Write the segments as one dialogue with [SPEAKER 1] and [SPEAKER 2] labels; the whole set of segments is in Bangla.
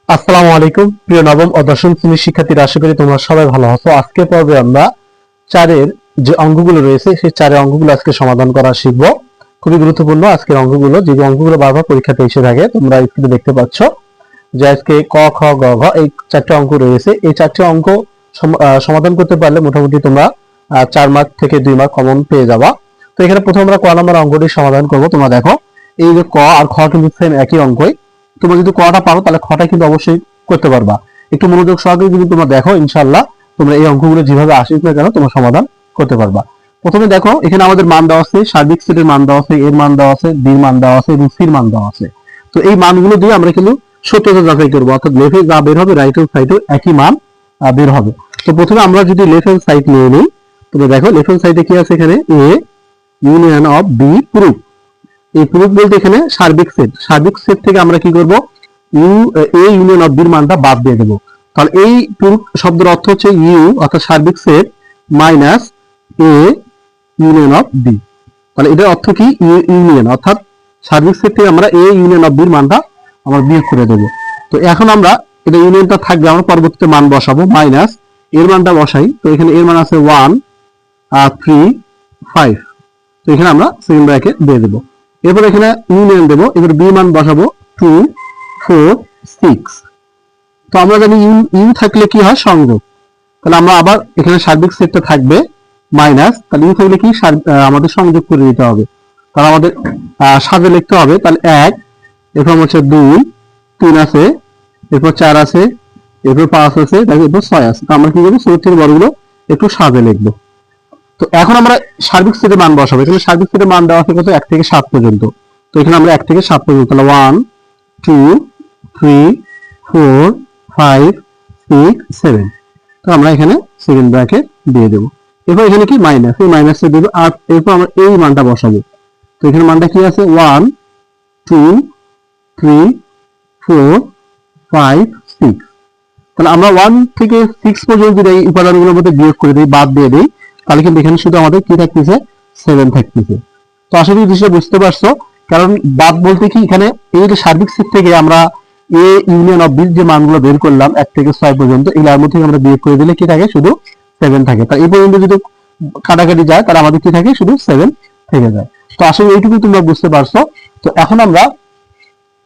[SPEAKER 1] আসসালামু আলাইকুম প্রিয় নবম ও দশম শ্রেণীর শিক্ষার্থীরা, আশা করি তোমরা সবাই ভালো আছো। আজকে পর্বে আমরা চারের যে অঙ্কগুলো রয়েছে সেই চারের অঙ্কগুলো আজকে সমাধান করা শিখব। খুবই গুরুত্বপূর্ণ আজকের অঙ্কগুলো, যে অঙ্কগুলো বারবার পরীক্ষাতে এসে থাকে। তোমরা স্ক্রিনে দেখতে পাচ্ছ যে আজকে ক খ গ ঘ এই চারটি অঙ্ক রয়েছে। এই চারটি অঙ্ক সমাধান করতে পারলে মোটামুটি তোমরা 4 মার্ক থেকে 2 মার্ক কমন পেয়ে যাবা। তো এখানে প্রথমে আমরা ক নম্বর অঙ্কটি সমাধান করব। তোমরা দেখো, এই যে ক আর খ কিন্তু সেম একই অঙ্কই। তোমরা যদি কটা পারো তাহলে খটা কিন্তু অবশ্যই করতে পারবা। একটু মনোযোগ সহকারে যদি তোমরা দেখো, ইনশাআল্লাহ তোমরা এই অঙ্কগুলো যেভাবে আসুক না কেন তোমরা সমাধান করতে পারবা। প্রথমে দেখো, এখানে আমাদের মান দেওয়া আছে, সার্বিক সেটের মান দেওয়া আছে, এর মান দেওয়া আছে, বির মান দেওয়া আছে এবং সির মান দেওয়া আছে। তো এই মানগুলো দিয়ে আমরা কিন্তু সত্যতা যাচাই করবো, অর্থাৎ লেফটে যা বের হবে রাইট হ্যান্ড সাইডেও একই মান বের হবে। তো প্রথমে আমরা যদি লেফট হ্যান্ড সাইড নিয়ে নিই, তোমরা দেখো লেফট হ্যান্ড সাইডে কি আছে, এখানে A union of B proof. এই প্রুফ বলতে এখানে সার্বিক সেট থেকে আমরা কি করব, এ ইউনিয়ন অফ বির মানটা বাদ দিয়ে দেবো। তাহলে এই প্রুফ শব্দের অর্থ হচ্ছে ইউ অর্থাৎ সার্বিক set minus A union of B. তাহলে এটার অর্থ কি, ইউনিয়ন অর্থাৎ সার্বিক সেট থেকে আমরা এ ইউনিয়ন অফ বির মানটা আমরা বিয়োগ করে দেবো। তো এখন আমরা এটা ইউনিয়নটা থাকবে, আমরা পরবর্তীতে মান বসাবো, মাইনাস এর মানটা বসাই। তো এখানে এর মান আছে 1 3 5। তো এখানে আমরা সেকেন্ড ব্র্যাকেট দিয়ে দেবো। এরপর এখানে ইউনিয়ন দেবো, এবার বি মান বসাবো 2 4 6। তো আমরা জানি ইউ থাকলে কি হয়, সংযোগ। তাহলে আমরা আবার এখানে সার্বিক সেটটা থাকবে মাইনাস, তাহলে ইউ থাকলে কি আমাদের সংযোগ করে দিতে হবে। তাহলে আমাদের সাজে লিখতে হবে। তাহলে 1, এরপর হচ্ছে 2 3 আছে, এরপর 4 আছে, এরপর 5 আছে, এরপর 6 আছে। তো আমরা কি করবো, ছোট থেকে বড়গুলো একটু সাজে লিখবো। তো এখন আমরা সার্বিক সেটের মান বসাবো। এখানে সার্বিক সেটের মান দেওয়া আছে কত, 1 থেকে 7 পর্যন্ত। তো এখানে আমরা 1 থেকে 7 পর্যন্ত, তাহলে 1 2 3 4 5 6 7। তো আমরা এখানে সেকেন্ড ব্র্যাকেট দিয়ে দেবো। এরপর এখানে কি মাইনাস, এই মাইনাসটা দেবো, আর এরপর আমরা এই মানটা বসাবো। তো এখানে মানটা কি আছে, 1 2 3 4 5 6। তাহলে আমরা 1 থেকে 6 পর্যন্ত যদি এই উপাদানগুলোর মধ্যে বিয়োগ করে দিই, বাদ দিয়ে দিই, তাহলে কিন্তু এখানে শুধু আমাদের কি থাকতেছে, 7 থাকতেছে। তো আশা করি বিষয়টা বুঝতে পারছো। কারণ বাদ বলতে কি, এখানে এই যে সার্বিক সেট থেকে আমরা এ ইউনিয়ন অফ বি যে মানগুলো বের করলাম 1 থেকে 6 পর্যন্ত, এগুলোর মধ্যে আমরা বিয়োগ করে দিলে কি থাকে, শুধু 7 থাকে। তাই এই পর্যন্ত যদি কাটাকাটি যায় তাহলে আমাদের কি থাকে, শুধু 7 থেকে যায়। তো আসলে এইটুকু তোমরা বুঝতে পারছো। তো এখন আমরা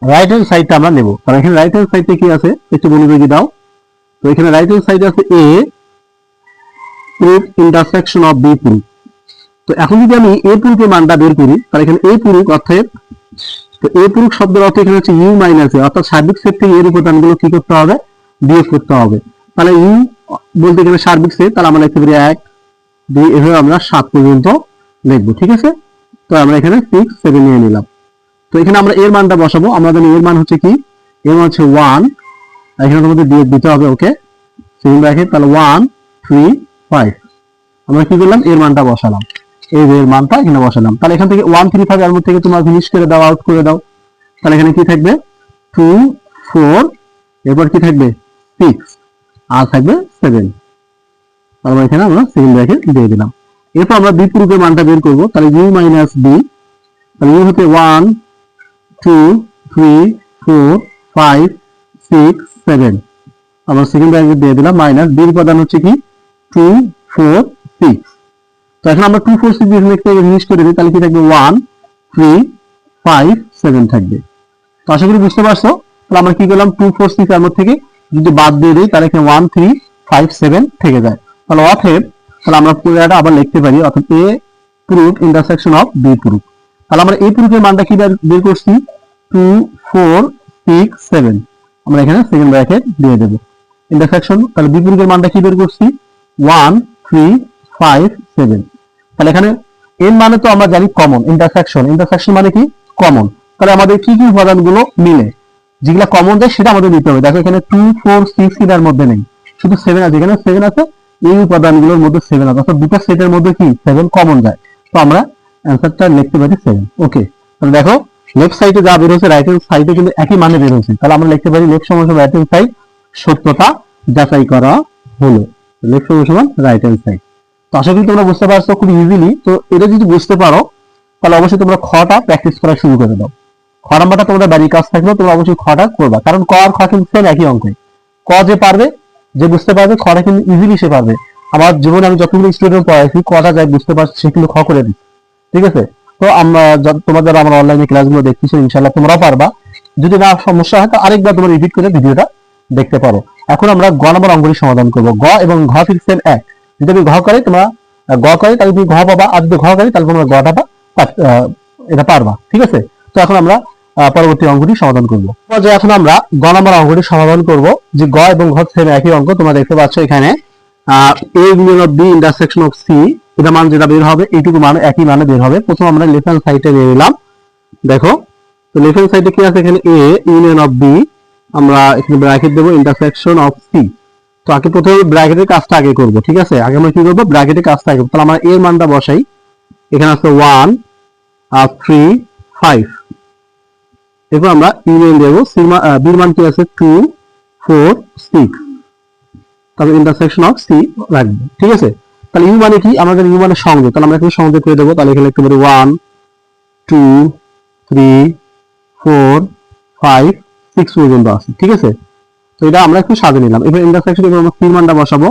[SPEAKER 1] রাইট হ্যান্ড সাইডটা আমরা নেব। কারণ এখানে রাইট হ্যান্ড সাইডে কি আছে একটু মনোযোগী দাও। তো এখানে রাইট হ্যান্ড সাইডে আছে A proof intersection of B proof. তো এখন যদি আমি এ প্রুফের মানটা বের করি, তাহলে এখানে এ প্রুফ অর্থাৎ, তো এ প্রুফ শব্দের অর্থ এখানে হচ্ছে ইউ মাইনাস এ, অর্থাৎ সার্বিক সেট থেকে এর উপাদানগুলো কি করতে হবে, বিয়োগ করতে হবে। তাহলে ইউ বলতে এখানে সার্বিক সেট, তাহলে আমরা লিখতে পারি 1 2, এভাবে আমরা 7 পর্যন্ত লিখবো, ঠিক আছে। তো আমরা এখানে 6 7 নিয়ে নিলাম। তো এখানে আমরা এর মানটা বসাবো। আমরা জানি এর মান হচ্ছে কি, এর মান হচ্ছে 1, এখানে তোমাদের বিয়োগ দিতে হবে, ওকে সেকেন্ড ব্র্যাকেট। তাহলে 1 3 5 আমরা কি করলাম, এর মানটা বসালাম, এই যে এর মানটা এখানে বসালাম। তাহলে এখান থেকে 1 3 5 এর মধ্যে থেকে তোমরা ফিনিশ করে দাও, আউট করে দাও। তাহলে এখানে কি থাকবে, 2 4, এরপর কি থাকবে 6, আর থাকবে 7। তাহলে এখানে আমরা সেকেন্ড ব্র্যাকেট দিয়ে দিলাম। এরপর আমরা বি প্রুফের মানটা বের করব। তাহলে ইউ মাইনাস বি, তাহলে ইউ হতে 1 2 3 4 5 6 7। আমরা সেকেন্ড ব্র্যাকেট দিয়ে দিলাম, মাইনাস বির উপাদান হচ্ছে কি 2 4 6। তো এখন আমরা 2 4 6 দিয়ে ফিনিশ করে দিই, তাহলে কি থাকবে 1 3 5 7 থাকবে। তো আশা করি বুঝতে পারছো। তাহলে আমরা কি করলাম, 2 4 6 এর মধ্যে থেকে যদি বাদ দিয়ে দিই, তাহলে এখানে 1 3 5 7 থেকে যায়। তাহলে অতএব, তাহলে আমরা পুরোটা আবার লিখতে পারি, অর্থাৎ A proof intersection of B proof. তাহলে আমরা এই প্রুফের মানটা কি বের করছি, 2 4 6 7। আমরা এখানে সেকেন্ড ব্র্যাকেট দিয়ে দেব, ইন্টারসেকশন। তাহলে বি প্রুফের মানটা কি বের করছি, 1 3 5 7। তাহলে এখানে এর মানে তো আমরা জানি কমন, ইন্টারসেকশন মানে কি, কমন। তাহলে আমাদের কি কি উপাদানগুলো মিলে, যেগুলো কমন দেয় সেটা আমাদের নিতে হবে। দেখো এখানে 2 4 6 এর মধ্যে নেই, শুধু 7 আছে। এখানে 7 আছে, এই উপাদানগুলোর মধ্যে 7 আছে, অর্থাৎ দুটো সেটের মধ্যে কি 7 কমন যায়। তো আমরা অ্যানসারটা লিখতে পারি 7, ওকে। তাহলে দেখো লেফট সাইডে যা বের হচ্ছে রাইট হ্যান্ড সাইডে কিন্তু একই মানে বের হচ্ছে। তাহলে আমরা লিখতে পারি লেফট সমান রাইট হ্যান্ড সাইড সত্যতা যাচাই করা হলো, লেফট সমান রাইট হ্যান্ড সাইড। তো আশা করি তোমরা বুঝতে পারছো খুব ইজিলি। তো এটা যদি বুঝতে পারো তাহলে অবশ্যই তোমরা খটা প্র্যাকটিস করা শুরু করে দাও। খ নাম্বারটা তোমাদের বাড়ির কাজ থাকলেও তোমরা অবশ্যই খটা করবা, কারণ ক আর খ কিন্তু সেম একই অঙ্ক। ক যে পারবে, যে বুঝতে পারবে, খটা কিন্তু ইজিলি সে পারবে। আমার জীবনে আমি যতগুলো স্টুডেন্ট পড়াইছি কটা যাই বুঝতে পারছি সে কিন্তু খ করে দিচ্ছে, ঠিক আছে। তো আমরা তোমার যারা আমার অনলাইনে ক্লাসগুলো দেখতেছো ইনশাআল্লাহ তোমরাও পারবা। যদি না সমস্যা হয় তো আরেকবার তোমরা রিপিট করে ভিডিওটা দেখতে পারো। এখন আমরা গ নম্বর অঙ্কটি সমাধান করব। গ এবং ঘ সেম এক। যদি আমি ঘ করি তোমরা গ করি তাহলে তুমি ঘ পাবা, আর যদি ঘ করি তাহলে তোমরা গটা এটা পারবা, ঠিক আছে। তো এখন আমরা পরবর্তী অঙ্কটি সমাধান করব। যে এখন আমরা গ নম্বর অঙ্কটি সমাধান করব। যে গ এবং ঘ সেম একই অঙ্ক, তোমরা দেখতে পাচ্ছ এখানে a union of B intersection of C, এটা মান যেটা বের হবে এইটুকু মান একই মানে বের হবে। প্রথম আমরা লেফট হ্যান্ড সাইডে নিয়ে নিলাম। দেখো তো লেফট হ্যান্ড সাইডে কি আছে, এখানে a ইউনিয়ন অফ বি, আমরা এখানে ব্র্যাকেট দেব ইন্টারসেকশন অফ সি। তো আগে প্রথমে ব্র্যাকেটের কাজটা আগে করব, ঠিক আছে। আগে আমরা কি করব, ব্র্যাকেটের কাজটা আগে। তাহলে আমরা এর মানটা বসাই। এখানে আছে 1 3 5, এরপর আমরা ইউনিয়ন দেব। বির মান কি আছে 2 4 6, তারপর ইন্টারসেকশন অফ সি রাখবো, ঠিক আছে। তাহলে ইউ মানে কি, আমাদের ইউ মানে সংযোগ, তাহলে আমরা এখানে সংযোগ করে দেবো। তাহলে এখানে লিখতে পারি 1 2 3 4 5 6 পর্যন্ত আছে, ঠিক আছে। তো এটা আমরা একটু সাজিয়ে নিলাম। এবার ইন্টারসেকশন এবার আমরা সির মানটা বসাবো।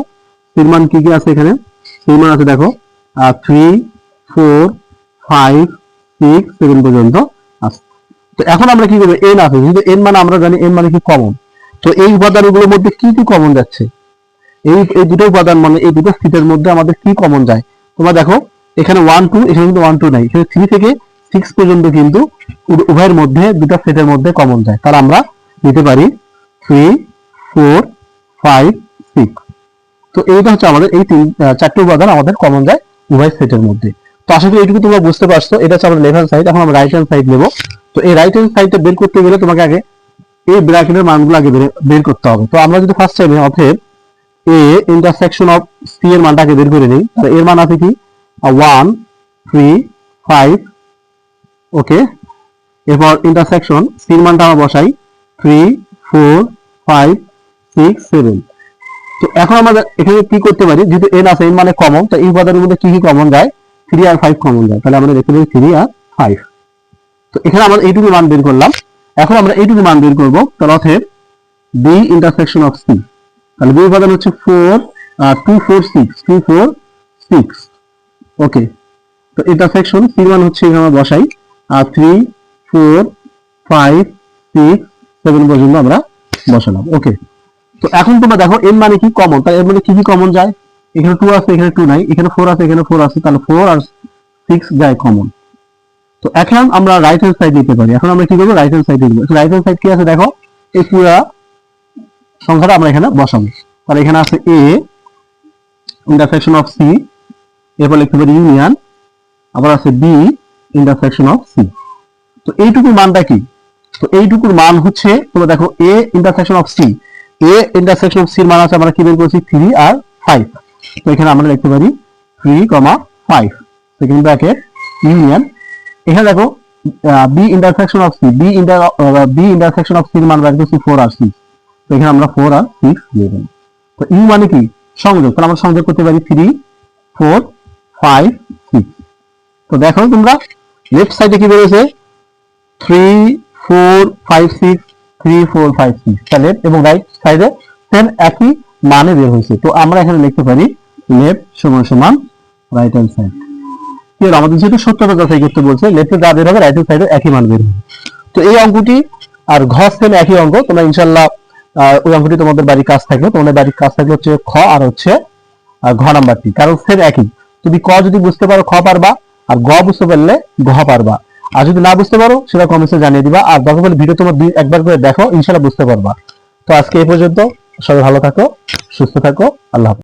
[SPEAKER 1] সির মান কি কি আছে এখানে, সির মান আছে দেখো 3 4 5 6 7 পর্যন্ত আছে। তো এখন আমরা কি করব, এন আছে, যেহেতু এন মানে আমরা জানি এন মানে কি কমন। তো এই উপাদানগুলোর মধ্যে কি কি কমন যাচ্ছে, এই দুটো উপাদান মানে এই দুটো স্থিতির মধ্যে আমাদের কি কমন যায়। তোমরা দেখো এখানে 1 2, এখানে কিন্তু 1 2 নাই, এখানে 3 থেকে 6 পর্যন্ত কিন্তু উভয়ের মধ্যে দুটো সেটের মধ্যে কমন যায়। তাহলে আমরা নিতে পারি 3 4 5 6। তো এইটা হচ্ছে আমাদের এই চারটি উপাদান আমাদের কমন যায় উভয় সেটের মধ্যে। তো আশা করি এইটুকু তোমরা বুঝতে পারছো। এটা হচ্ছে আমাদের লেফট হ্যান্ড সাইড। এখন আমরা রাইট হ্যান্ড সাইড নেব। তো এই রাইট হ্যান্ড সাইডটা বের করতে গেলে তোমাকে আগে এই ব্র্যাকেটের মানগুলো আগে বের করতে হবে। তো আমরা যদি ফার্স্ট টাইমে অতএব a ইন্টারসেকশন অফ c এর মানটাকে বের করে নিই। তাহলে এর মান আছে কি 1 3 5, ওকে। এরপর ইন্টারসেকশন c এর মানটা আমরা বসাই 3 4 5 6 7। তো এখন আমরা এখানে কি করতে পারি, যেহেতু n আছে, n মানে কমন, তো এই উপাদানের মধ্যে কি কি কমন যায়, 3 আর 5 কমন যায়। তাহলে আমরা লিখতে পারি 3 আর 5। তো এখানে আমরা এইটুকু মান বের করলাম। এখন আমরা এইটুকু মান বের করব। তাহলে অতএব b ইন্টারসেকশন অফ c, তাহলে বি উপাদান হচ্ছে 2 4 6 2 4 6, ওকে। তো ইন্টারসেকশন সি মান হচ্ছে এখানে আমরা বসাই 3 4 5 6 7 পর্যন্ত আমরা বসালাম, ওকে। তো এখন তোমরা দেখো এর মানে কি কমন, তাই এর মধ্যে কি কি কমন যায়, এখানে 2 আছে, এখানে 2 নাই, এখানে 4 আছে, এখানে 4 আছে, তাহলে 4 আর 6 যায় কমন। তো এখন আমরা রাইট হ্যান্ড সাইড নিতে পারি। এখন আমরা কি করব, রাইট হ্যান্ড সাইড নিব। রাইট হ্যান্ড সাইড কি আছে দেখো, এই পুরো সংখ্যাটা আমরা এখানে বসাবো। তাহলে এখানে আছে a ইন্টারসেকশন অফ c, এরপর লিখতে পারি ইউনিয়ন, আবার আছে b ইন্টারসেকশন অফ c। তো এইটুকুর মানটা কি, তো এইটুকুর মান হচ্ছে তোমরা দেখো a intersection of c, a intersection of c এর মান আছে আমরা কি বের করেছি 3 আর 5। তো এখানে আমরা লিখতে পারি 3, 5 সেকেন্ড ব্র্যাকেট ইউনিয়ন। এখানে দেখো b intersection of c, b intersection of c এর মান বের করেছি 4 আর 6। তো এখানে আমরা 4 আর 6 দিয়ে দেব। তো ইউ মানে কি সংযোগ, তাহলে আমরা সংযোগ করতে পারি 3 4 5 6। তো দেখো তোমরা লেফট সাইডে কি বেরিয়েছে 3 4 5 6 3 4 5 6, তাহলে এবং রাইট সাইডে সেম একই মানে বের হয়েছে। তো আমরা এখানে লিখতে পারি লেফট সমান সমান রাইট হ্যান্ড সাইড। কি হলো, আমাদের যেহেতু সত্যতা যাচাই করতে বলছে, লেফটে যা বের হবে রাইট হ্যান্ড সাইডে একই মান বের হবে। তো এই অঙ্কটি আর ঘ সেম একই অঙ্ক। তোমরা ইনশাআল্লাহ ওই অঙ্কটি তোমাদের বাড়ির কাজ থাকবে, তোমাদের বাড়ির কাজ থাকবে হচ্ছে খ আর হচ্ছে ঘ নাম্বারটি, কারণ সেম একই। তুমি ক যদি বুঝতে পারো খ পারবা, আর গ বুঝতে পারলে ঘ পারবা। আর যদি না বুঝতে পারো সেটা কমেন্টসে জানিয়ে দিবা। আর দরকার হলে ভিডিও তোমার একবার করে দেখো, ইনশাআল্লাহ বুঝতে পারবা। তো আজকে এই পর্যন্ত, সবাই ভালো থাকো, সুস্থ থাকো, আল্লাহ হাফেজ।